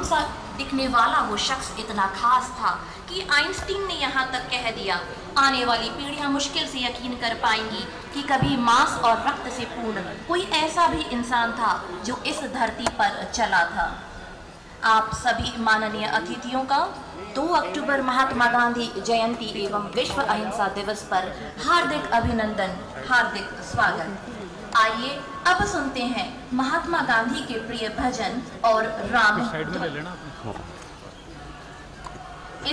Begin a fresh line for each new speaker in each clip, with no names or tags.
मासूम सा दिखने वाला वो शख्स इतना खास था कि आइंस्टीन ने यहाँ तक कह दिया, आने वाली पीढ़ियाँ मुश्किल से यकीन कर पाएंगी कि कभी मांस और रक्त से पूर्ण कोई ऐसा भी इंसान था जो इस धरती पर चला था। आप सभी माननीय अतिथियों का 2 अक्टूबर महात्मा गांधी जयंती एवं विश्व अहिंसा दिवस पर हार्दिक अभिनंदन, हार्दिक स्वागत। आइए अब सुनते हैं महात्मा गांधी के प्रिय भजन और रामधुन।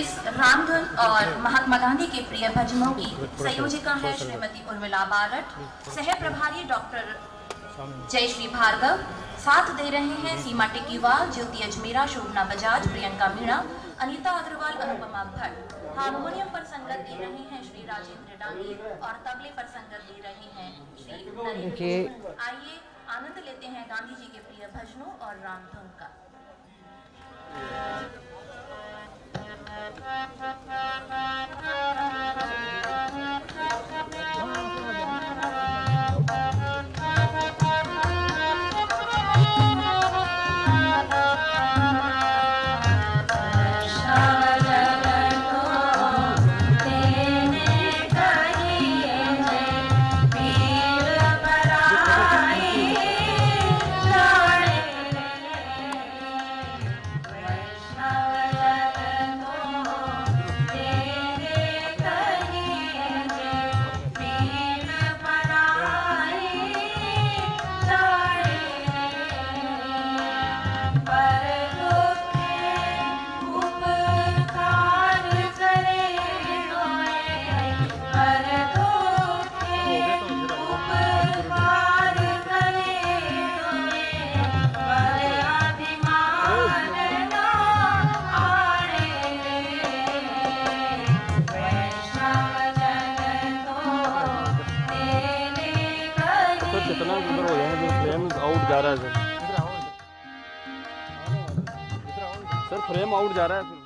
इस रामधुन और महात्मा गांधी के प्रिय भजनों की संयोजिका है श्रीमती उर्मिला बारट, सह प्रभारी डॉक्टर जयश्री भार्गव, साथ दे रहे हैं सीमा टिक्कीवाल, ज्योति अजमेरा, शोभना बजाज, प्रियंका मीणा, अनीता अग्रवाल, अनुपमा भट्ट। हारमोनियम पर संगत दे रहे हैं श्री राजेंद्र डांगी और तबले पर संगत दे रहे हैं श्री नरेंद्र। आइए आनंद लेते हैं गांधी जी के प्रिय भजनों और रामधुन का।
सर फ्रेम आउट जा रहा है।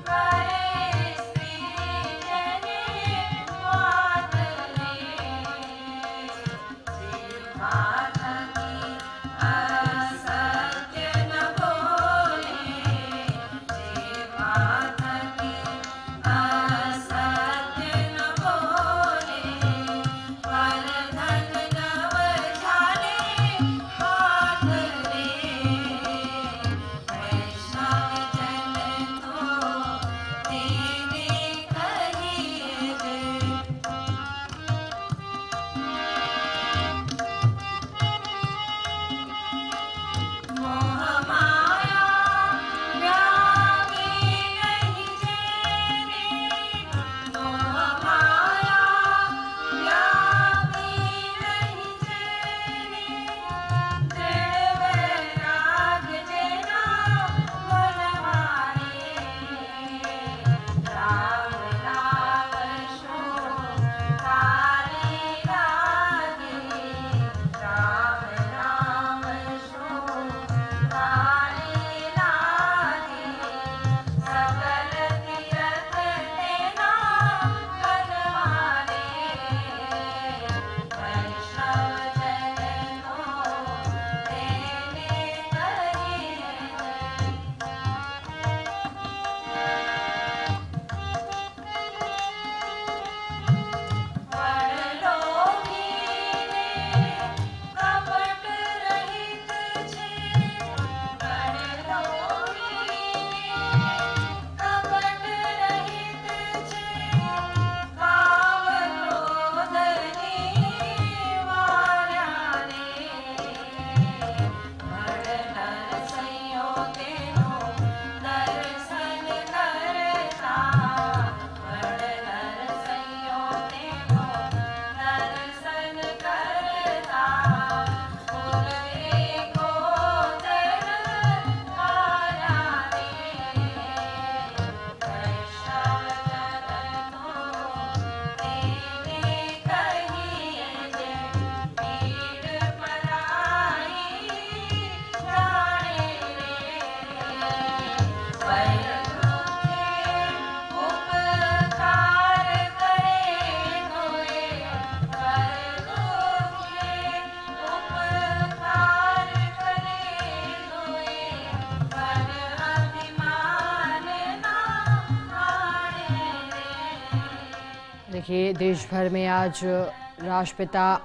Bye. देखिए, देश भर में आज राष्ट्रपिता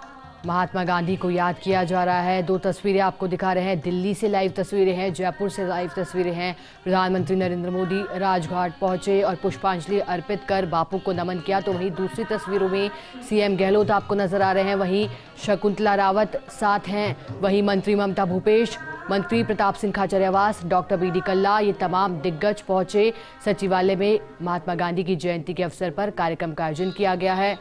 महात्मा गांधी को याद किया जा रहा है। दो तस्वीरें आपको दिखा रहे हैं। दिल्ली से लाइव तस्वीरें हैं, जयपुर से लाइव तस्वीरें हैं। प्रधानमंत्री नरेंद्र मोदी राजघाट पहुंचे और पुष्पांजलि अर्पित कर बापू को नमन किया। तो वहीं दूसरी तस्वीरों में सीएम गहलोत आपको नजर आ रहे हैं, वहीं शकुंतला रावत साथ हैं, वहीं मंत्री ममता भूपेश, मंत्री प्रताप सिंह खाचरियावास, डॉक्टर बीडी कल्ला, ये तमाम दिग्गज पहुंचे सचिवालय में। महात्मा गांधी की जयंती के अवसर पर कार्यक्रम का आयोजन किया गया है।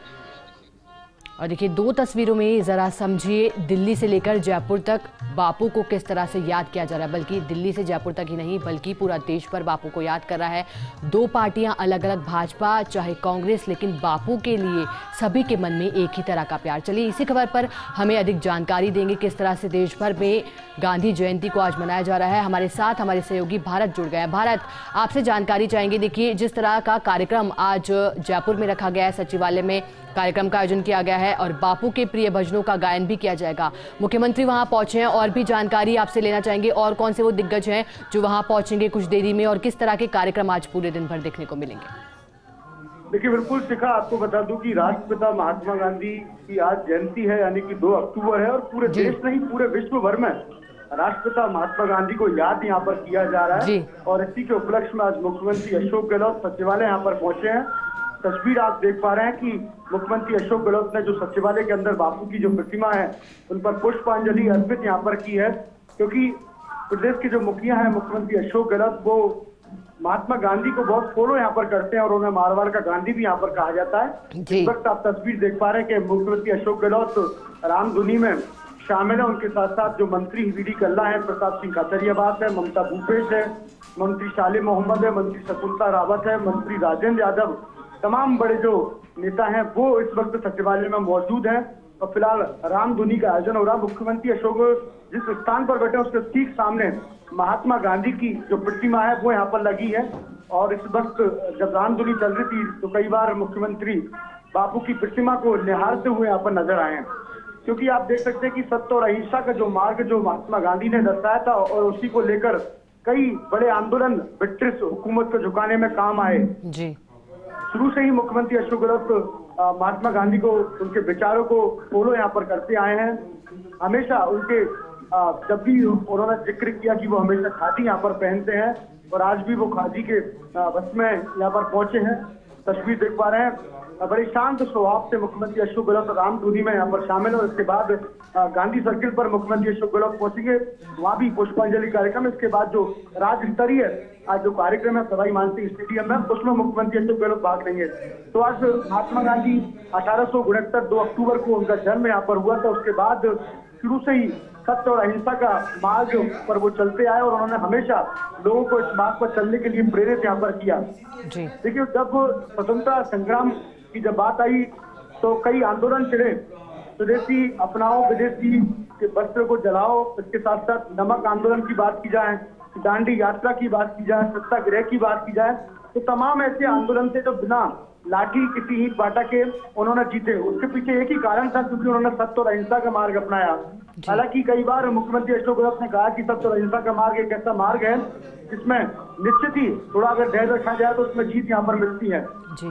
और देखिए, दो तस्वीरों में जरा समझिए, दिल्ली से लेकर जयपुर तक बापू को किस तरह से याद किया जा रहा है। बल्कि दिल्ली से जयपुर तक ही नहीं, बल्कि पूरा देश पर बापू को याद कर रहा है। दो पार्टियां अलग अलग, भाजपा चाहे कांग्रेस, लेकिन बापू के लिए सभी के मन में एक ही तरह का प्यार। चलिए, इसी खबर पर हमें अधिक जानकारी देंगे किस तरह से देश भर में गांधी जयंती को आज मनाया जा रहा है। हमारे साथ हमारे सहयोगी भारत जुड़ गया है। भारत, आपसे जानकारी चाहेंगे। देखिए, जिस तरह का कार्यक्रम आज जयपुर में रखा गया है, सचिवालय में कार्यक्रम का आयोजन किया गया है और बापू के प्रिय भजनों का गायन भी किया जाएगा। मुख्यमंत्री वहां पहुंचे हैं और भी जानकारी आपसे लेना चाहेंगे, और कौन से वो दिग्गज हैं जो वहां पहुंचेंगे कुछ देरी में, और किस तरह के कार्यक्रम आज पूरे दिन भर देखने को मिलेंगे।
देखिए, बिल्कुल शिखा, आपको बता दूं कि राष्ट्रपिता महात्मा गांधी की आज जयंती है, यानी कि 2 अक्टूबर है, और पूरे देश नहीं पूरे विश्व भर में राष्ट्रपिता महात्मा गांधी को याद यहाँ पर किया जा रहा है। और इसी के उपलक्ष्य में आज मुख्यमंत्री अशोक गहलोत सचिवालय यहाँ पर पहुंचे हैं। तस्वीर आप देख पा रहे हैं कि मुख्यमंत्री अशोक गहलोत ने जो सचिवालय के अंदर बापू की जो प्रतिमा है उन पर पुष्पांजलि अर्पित यहाँ पर की है, क्योंकि प्रदेश के जो मुखिया हैं मुख्यमंत्री अशोक गहलोत, वो महात्मा गांधी को बहुत फॉलो यहाँ पर करते हैं और उन्हें मारवाड़ का गांधी भी यहाँ पर कहा जाता है। इस वक्त आप तस्वीर देख पा रहे हैं कि मुख्यमंत्री अशोक गहलोत रामधुनी में शामिल है। उनके साथ साथ जो मंत्री बीडी कल्ला है, प्रताप सिंह खाचरियावास है, ममता भूपेश है, मंत्री शाले मोहम्मद है, मंत्री शकुंतला रावत है, मंत्री राजेंद्र यादव, तमाम बड़े जो नेता हैं वो इस वक्त सचिवालय में मौजूद हैं। और फिलहाल रामधुनी का आयोजन हो रहा। मुख्यमंत्री अशोक जिस स्थान पर बैठे उसके ठीक सामने महात्मा गांधी की जो प्रतिमा है वो यहाँ पर लगी है। और इस वक्त जब रामधुनी चल रही थी तो कई बार मुख्यमंत्री बापू की प्रतिमा को निहारते हुए यहाँ पर नजर आए हैं, क्योंकि आप देख सकते हैं कि सत्य और अहिंसा का जो मार्ग जो महात्मा गांधी ने दर्शाया था और उसी को लेकर कई बड़े आंदोलन ब्रिटिश हुकूमत को झुकाने में काम आए।
जी,
शुरू से ही मुख्यमंत्री अशोक गहलोत महात्मा गांधी को, उनके विचारों को फॉलो यहाँ पर करते आए हैं। हमेशा उनके जब भी उन्होंने जिक्र किया कि वो हमेशा खादी यहाँ पर पहनते हैं, और आज भी वो खादी के बस में यहाँ पर पहुंचे हैं। तस्वीर देख पा रहे हैं, बड़े शांत स्वभाव से मुख्यमंत्री अशोक गहलोत रामधुनी में यहाँ पर शामिल है। इसके बाद गांधी सर्किल पर मुख्यमंत्री अशोक गहलोत पहुंचेंगे, वहाँ भी पुष्पांजलि कार्यक्रम। इसके बाद जो राज्य स्तरीय आज जो कार्यक्रम है सवाई मानसिंह स्टेडियम में, उसमें मुख्यमंत्री अशोक गहलोत भाग लेंगे। तो आज महात्मा गांधी 1869 2 अक्टूबर को उनका जन्म यहाँ पर हुआ था। उसके बाद शुरू से ही सत्य और अहिंसा का मार्ग पर वो चलते आए और उन्होंने हमेशा लोगों को इस मार्ग पर चलने के लिए प्रेरित यहाँ पर किया। देखिए, जब स्वतंत्रता संग्राम की जब बात आई तो कई आंदोलन चले, स्वदेशी अपनाओ, विदेशी के वस्त्र को जलाओ, इसके साथ साथ नमक आंदोलन की बात की जाए, दांडी यात्रा की बात की जाए, सत्याग्रह की बात की जाए, तो तमाम ऐसे आंदोलन थे जो बिना लाठी किसी ईंट बाटा के उन्होंने जीते। उसके पीछे एक ही कारण था, क्योंकि उन्होंने सत्य और अहिंसा का मार्ग अपनाया। हालांकि कई बार मुख्यमंत्री अशोक गहलोत ने कहा कि सत्य और अहिंसा का मार्ग एक ऐसा मार्ग है जिसमें निश्चित ही थोड़ा अगर धैर्य रखा जाए तो उसमें जीत यहाँ पर मिलती है।
जी,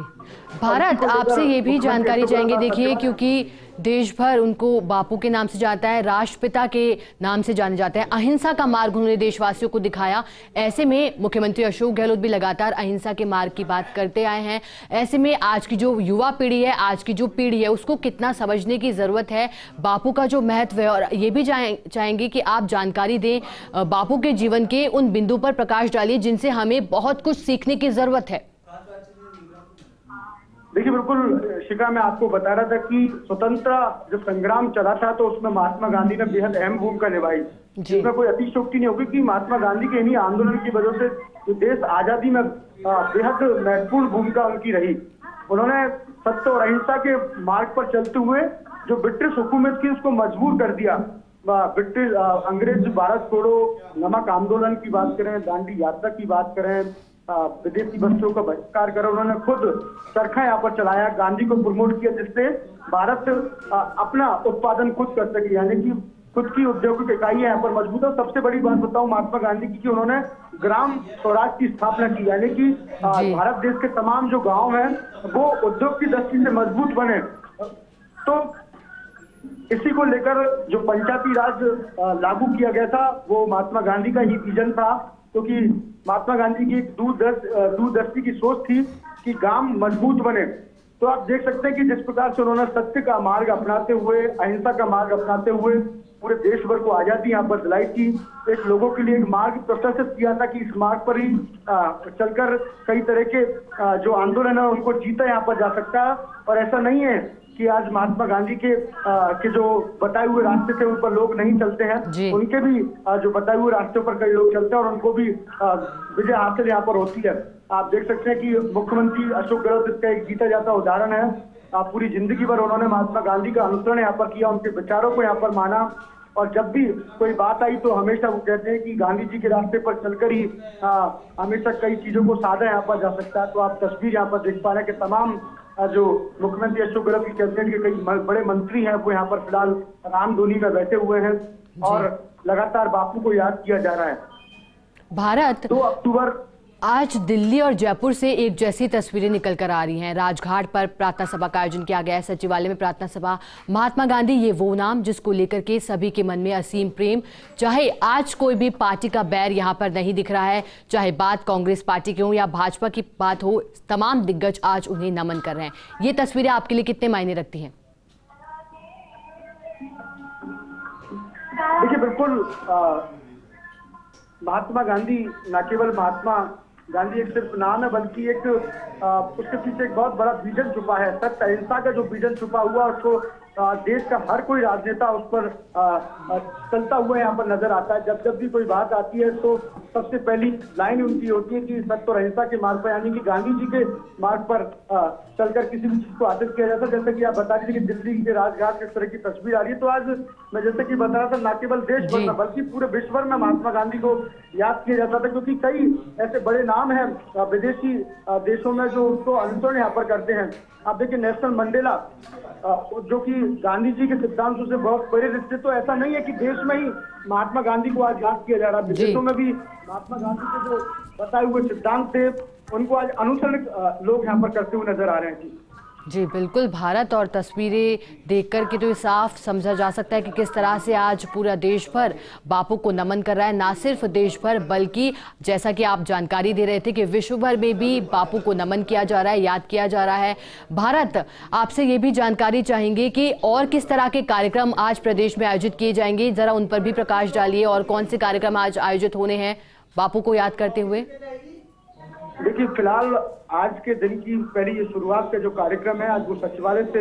भारत, आपसे ये भी जानकारी चाहेंगे। देखिए, क्योंकि देश भर उनको बापू के नाम से जाता है, राष्ट्रपिता के नाम से जाने जाते हैं, अहिंसा का मार्ग उन्होंने देशवासियों को दिखाया। ऐसे में मुख्यमंत्री अशोक गहलोत भी लगातार अहिंसा के मार्ग की बात करते आए हैं। ऐसे में आज की जो युवा पीढ़ी है, आज की जो पीढ़ी है, उसको कितना समझने की जरूरत है बापू का जो महत्व है, और ये भी चाहेंगे कि आप जानकारी दें बापू के जीवन के उन बिंदु पर प्रकाश डालिए जिनसे हमें बहुत कुछ सीखने की जरूरत है।
देखिए, बिल्कुल शिखा, मैं आपको बता रहा था कि स्वतंत्रता जब संग्राम चला था तो उसमें महात्मा गांधी ने बेहद अहम भूमिका निभाई। इसमें कोई अतिशयोक्ति नहीं होगी कि महात्मा गांधी के इन्हीं आंदोलन की वजह से जो देश आजादी में बेहद महत्वपूर्ण भूमिका उनकी रही। उन्होंने सत्य और अहिंसा के मार्ग पर चलते हुए जो ब्रिटिश हुकूमत की उसको मजबूर कर दिया। ब्रिटिश अंग्रेज भारत छोड़ो, नमक आंदोलन की बात करें, दांडी यात्रा की बात करें, विदेशी वस्त्रों का बहिष्कार कर, उन्होंने खुद चरखा यहाँ पर चलाया, गांधी को प्रमोट किया, जिससे भारत अपना उत्पादन खुद कर सके। यानी कि खुद की औद्योगिक इकाई यहाँ पर मजबूत है। सबसे बड़ी बात बताऊं महात्मा गांधी की कि उन्होंने ग्राम स्वराज की स्थापना की, यानी कि भारत देश के तमाम जो गांव हैं वो उद्योग की दृष्टि से मजबूत बने। तो इसी को लेकर जो पंचायती राज लागू किया गया था वो महात्मा गांधी का ही विजन था, क्योंकि महात्मा गांधी की एक दूरदर्शी की सोच थी कि गांव मजबूत बने। तो आप देख सकते हैं कि जिस प्रकार से उन्होंने सत्य का मार्ग अपनाते हुए, अहिंसा का मार्ग अपनाते हुए पूरे देश भर को आजादी यहाँ पर दिलाई थी। एक लोगों के लिए एक मार्ग प्रशस्त किया था कि इस मार्ग पर ही चलकर कई तरह के जो आंदोलन है उनको जीता यहाँ पर जा सकता है। और ऐसा नहीं है कि आज महात्मा गांधी के जो बताए हुए रास्ते थे उन पर लोग नहीं चलते हैं, उनके भी जो बताए हुए रास्ते पर कई लोग चलते हैं और उनको भी विजय हासिल यहाँ पर होती है। आप देख सकते हैं कि मुख्यमंत्री अशोक गहलोत इसका एक जीता जाता उदाहरण है। पूरी जिंदगी भर उन्होंने महात्मा गांधी का अनुसरण यहाँ पर किया, उनके विचारों को यहाँ पर माना, और जब भी कोई बात आई तो हमेशा वो कहते हैं कि गांधी जी के रास्ते पर चलकर ही हमेशा कई चीजों को साधा यहाँ पर जा सकता है। तो आप तस्वीर यहाँ पर देख पा रहे हैं कि तमाम जो मुख्यमंत्री अशोक गहलोत की कैबिनेट के कई बड़े मंत्री हैं वो यहाँ पर फिलहाल रामधुनी में बैठे हुए हैं और लगातार बापू को याद किया जा रहा है।
भारत
2 अक्टूबर
आज दिल्ली और जयपुर से एक जैसी तस्वीरें निकल कर आ रही हैं। राजघाट पर प्रार्थना सभा का आयोजन किया गया है। सचिवालय में प्रार्थना सभा। महात्मा गांधी ये वो नाम जिसको लेकर के सभी के मन में असीम प्रेम। चाहे आज कोई भी पार्टी का बैर यहाँ पर नहीं दिख रहा है, चाहे बात कांग्रेस पार्टी की हो या भाजपा की बात हो, तमाम दिग्गज आज उन्हें नमन कर रहे हैं। ये तस्वीरें आपके लिए कितने मायने रखती हैं?
देखिए, बिल्कुल महात्मा गांधी न केवल महात्मा गांधी एक सिर्फ नाम है, बल्कि एक उसके पीछे एक बहुत बड़ा विजन छुपा है। सत्य अहिंसा का जो विजन छुपा हुआ उसको देश का हर कोई राजनेता उस पर चलता हुआ यहाँ पर नजर आता है। जब भी कोई बात आती है तो सबसे पहली लाइन उनकी होती है कि सत्य और अहिंसा के मार्ग पर, यानी कि गांधी जी के मार्ग पर चलकर किसी भी चीज को हासिल किया जाता है। जैसे कि आप बता दीजिए कि दिल्ली के राजघाट किस तरह की तस्वीर आ रही है। तो आज मैं जैसे कि बता रहा था, न केवल देश भर में बल्कि पूरे विश्व भर में महात्मा गांधी को याद किया जाता था, क्योंकि कई ऐसे बड़े नाम हैं विदेशी देशों में जो उसको अनुसरण यहाँ पर करते हैं। आप देखिए नेल्सन मंडेला जो कि गांधी जी के सिद्धांतों से बहुत प्रेरित थे। तो ऐसा नहीं है कि देश में ही महात्मा गांधी को आज याद किया जा रहा है, विदेशों में भी महात्मा गांधी के जो बताए हुए सिद्धांत थे उनको आज अनुसरण लोग यहाँ पर करते हुए नजर आ रहे हैं।
जी बिल्कुल, भारत और तस्वीरें देखकर के तो ये साफ समझा जा सकता है कि किस तरह से आज पूरा देश भर बापू को नमन कर रहा है। ना सिर्फ देश भर बल्कि जैसा कि आप जानकारी दे रहे थे कि विश्व भर में भी बापू को नमन किया जा रहा है, याद किया जा रहा है। भारत, आपसे ये भी जानकारी चाहेंगे कि और किस तरह के कार्यक्रम आज प्रदेश में आयोजित किए जाएंगे, जरा उन पर भी प्रकाश डालिए। और कौन से कार्यक्रम आज आयोजित होने हैं बापू को याद करते हुए?
देखिए, फिलहाल आज के दिन की पहली ये शुरुआत का जो कार्यक्रम है आज वो सचिवालय से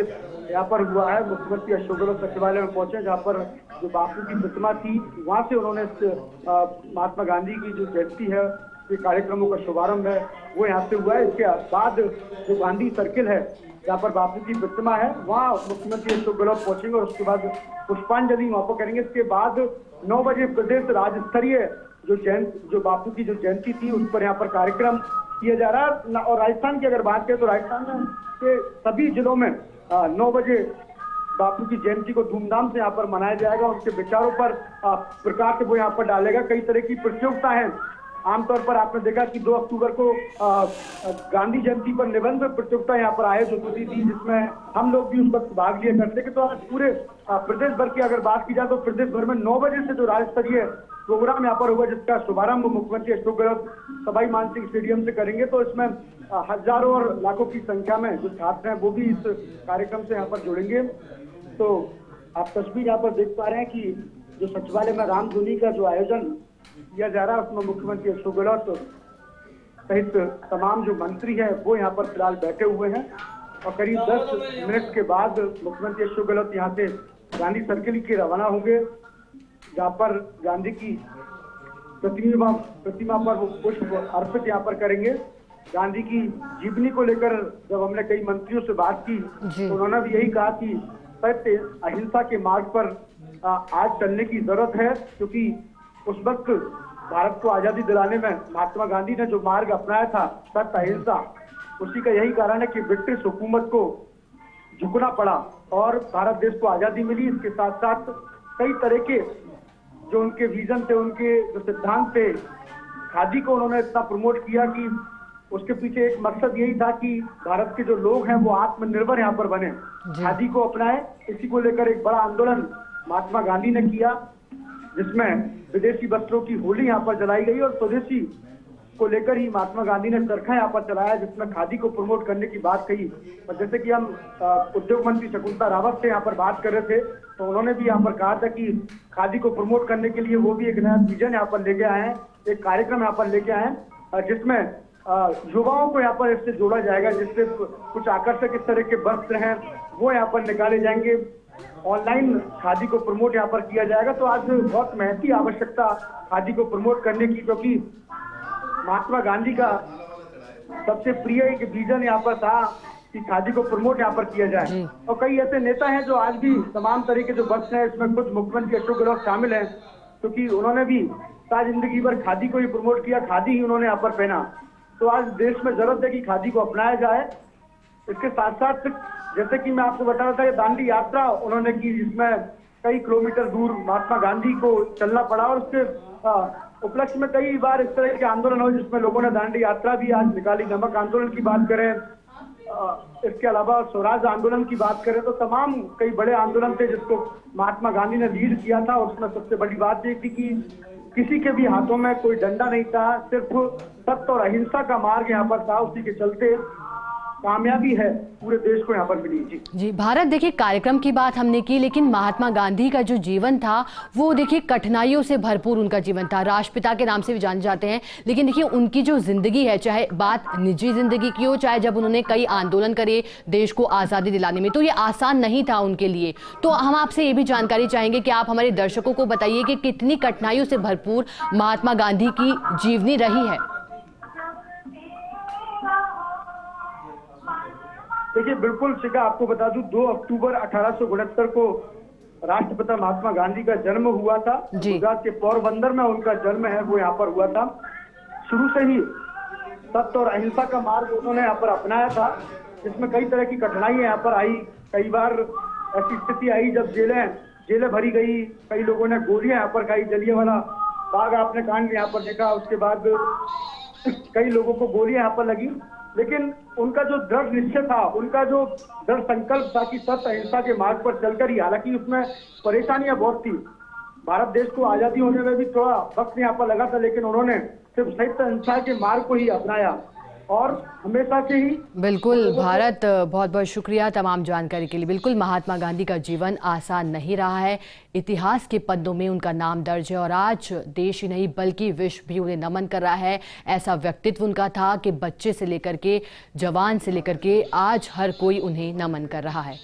यहाँ पर हुआ है। मुख्यमंत्री अशोक गहलोत सचिवालय में पहुंचे, जहाँ पर जो बापू की प्रतिमा थी वहाँ से उन्होंने महात्मा गांधी की जो जयंती है ये कार्यक्रमों का शुभारंभ है वो यहाँ से हुआ है। इसके बाद जो गांधी सर्किल है जहाँ पर बापू की प्रतिमा है वहाँ मुख्यमंत्री अशोक गहलोत पहुंचेंगे और उसके बाद पुष्पांजलि वहाँ पर करेंगे। इसके बाद 9 बजे प्रदेश राज्य स्तरीय जो बापू की जो जयंती थी उस पर यहाँ पर कार्यक्रम किया जा रहा है। और राजस्थान की अगर बात करें तो राजस्थान में के सभी जिलों में 9 बजे बापू की जयंती को धूमधाम से यहाँ पर मनाया जाएगा। उनके विचारों पर प्रकाश वो यहाँ पर डालेगा। कई तरह की प्रतियोगिता है। आमतौर पर आपने देखा कि 2 अक्टूबर को गांधी जयंती पर निबंध प्रतियोगिता यहाँ पर आयोजित होती थी, जिसमें हम लोग भी उस वक्त भाग लिया करते थे। तो आज पूरे प्रदेश भर की अगर बात की जाए तो प्रदेश भर में 9 बजे से जो राज्य स्तरीय प्रोग्राम यहाँ पर होगा, जिसका शुभारंभ मुख्यमंत्री अशोक गहलोत सवाई मानसिंह स्टेडियम से करेंगे। तो इसमें हजारों और लाखों की संख्या में जो छात्र हैं वो भी इस कार्यक्रम से यहाँ पर जुड़ेंगे। तो आप तस्वीर यहाँ पर देख पा रहे हैं कि जो सचिवालय में रामधुनी का जो आयोजन किया जा रहा है उसमें मुख्यमंत्री अशोक गहलोत सहित तमाम जो मंत्री हैं वो यहाँ पर फिलहाल बैठे हुए हैं। और करीब 10 मिनट के बाद मुख्यमंत्री अशोक गहलोत यहाँ से गांधी सर्किल के रवाना होंगे, जहाँ पर गांधी की प्रतिमा पर वो पुष्प अर्पित यहाँ पर करेंगे। गांधी की जीवनी को लेकर जब हमने कई मंत्रियों से बात की तो उन्होंने भी यही कहा कि सत्य अहिंसा के मार्ग पर आज चलने की जरूरत है, क्योंकि उस वक्त भारत को आजादी दिलाने में महात्मा गांधी ने जो मार्ग अपनाया था सत्य अहिंसा, उसी का यही कारण है कि ब्रिटिश हुकूमत को झुकना पड़ा और भारत देश को आजादी मिली। इसके साथ साथ कई तरह के जो उनके विजन थे, उनके जो सिद्धांत थे, खादी को उन्होंने इतना प्रमोट किया कि उसके पीछे एक मकसद यही था कि भारत के जो लोग हैं वो आत्मनिर्भर यहाँ पर बने, खादी को अपनाएं। इसी को लेकर एक बड़ा आंदोलन महात्मा गांधी ने किया, जिसमें विदेशी वस्त्रों की होली यहाँ पर जलाई गई और स्वदेशी को लेकर ही महात्मा गांधी ने चरखा यहाँ पर चलाया, जिसमें खादी को प्रमोट करने की बात कही। और जैसे कि हम उद्योग मंत्री शकुंतला रावत से यहाँ पर बात कर रहे थे, तो उन्होंने भी यहाँ पर कहा था कि खादी को प्रमोट करने के लिए वो भी एक नया विजन यहाँ पर लेके आए हैं, एक कार्यक्रम यहाँ पर लेके आए हैं, जिसमें युवाओं को यहाँ पर इससे जोड़ा जाएगा, जिससे कुछ आकर्षक इस तरह के वस्त्र हैं वो यहाँ पर निकाले जाएंगे, ऑनलाइन खादी को प्रमोट यहाँ पर किया जाएगा। तो आज बहुत महती आवश्यकता खादी को प्रमोट करने की, क्योंकि महात्मा गांधी का सबसे प्रिय एक विजन यहाँ पर था कि खादी को प्रमोट यहाँ पर किया जाए। और कई ऐसे नेता हैं जो आज भी तमाम तरह के जो वस्त्र हैं, इसमें खुद मुख्यमंत्री अशोक गहलोत शामिल हैं, क्योंकि उन्होंने भी सारी जिंदगी भर खादी को ही प्रमोट किया, खादी ही उन्होंने यहाँ पर पहना। तो आज देश में जरूरत है कि खादी को अपनाया जाए। इसके साथ साथ जैसे कि मैं आपको बता रहा था कि दांडी यात्रा उन्होंने की, जिसमें कई किलोमीटर दूर महात्मा गांधी को चलना पड़ा, और उसके उपलक्ष्य में कई बार इस तरह के आंदोलन हुए जिसमें लोगों ने दांडी यात्रा भी आज निकाली। नमक आंदोलन की बात करें, इसके अलावा स्वराज आंदोलन की बात करें, तो तमाम कई बड़े आंदोलन थे जिसको महात्मा गांधी ने लीड किया था। और उसमें सबसे बड़ी बात ये थी कि किसी के भी हाथों में कोई डंडा नहीं था, सिर्फ सत्य और अहिंसा का मार्ग यहाँ पर था। उसी के चलते कामयाबी है पूरे देश को यहाँ पर मिली। जी
भारत, देखिए कार्यक्रम की बात हमने की, लेकिन महात्मा गांधी का जो जीवन था वो देखिए कठिनाइयों से भरपूर उनका जीवन था। राष्ट्रपिता के नाम से भी जाने जाते हैं, लेकिन देखिए उनकी जो जिंदगी है, चाहे बात निजी जिंदगी की हो, चाहे जब उन्होंने कई आंदोलन करे देश को आज़ादी दिलाने में, तो ये आसान नहीं था उनके लिए। तो हम आपसे ये भी जानकारी चाहेंगे कि आप हमारे दर्शकों को बताइए कि कितनी कठिनाइयों से भरपूर महात्मा गांधी की जीवनी रही है।
देखिए बिल्कुल शिखा, आपको बता दूं 2 अक्टूबर 1869 को राष्ट्रपिता महात्मा गांधी का जन्म हुआ था। गुजरात के पोरबंदर में उनका जन्म है, वो यहाँ पर हुआ था। शुरू से ही सत्य और अहिंसा का मार्ग उन्होंने यहाँ पर अपनाया था, जिसमें कई तरह की कठिनाइयां यहाँ पर आई। कई बार ऐसी स्थिति आई जब जेलें भरी गई, कई लोगों ने गोलियां यहाँ पर खाई, जलियांवाला बाग आपने कांड यहाँ पर देखा। उसके बाद कई लोगों को गोलियां यहाँ पर लगी, लेकिन उनका जो दृढ़ निश्चय था, उनका जो दृढ़ संकल्प था कि सत्य अहिंसा के मार्ग पर चलकर ही, हालांकि उसमें परेशानियां बहुत थी, भारत देश को आजादी होने में भी थोड़ा वक्त यहाँ पर लगा था, लेकिन उन्होंने सिर्फ सत्य अहिंसा के मार्ग को ही अपनाया और हमेशा से ही।
बिल्कुल भारत, बहुत बहुत शुक्रिया तमाम जानकारी के लिए। बिल्कुल महात्मा गांधी का जीवन आसान नहीं रहा है, इतिहास के पन्नों में उनका नाम दर्ज है और आज देश ही नहीं बल्कि विश्व भी उन्हें नमन कर रहा है। ऐसा व्यक्तित्व उनका था कि बच्चे से लेकर के जवान से लेकर के आज हर कोई उन्हें नमन कर रहा है।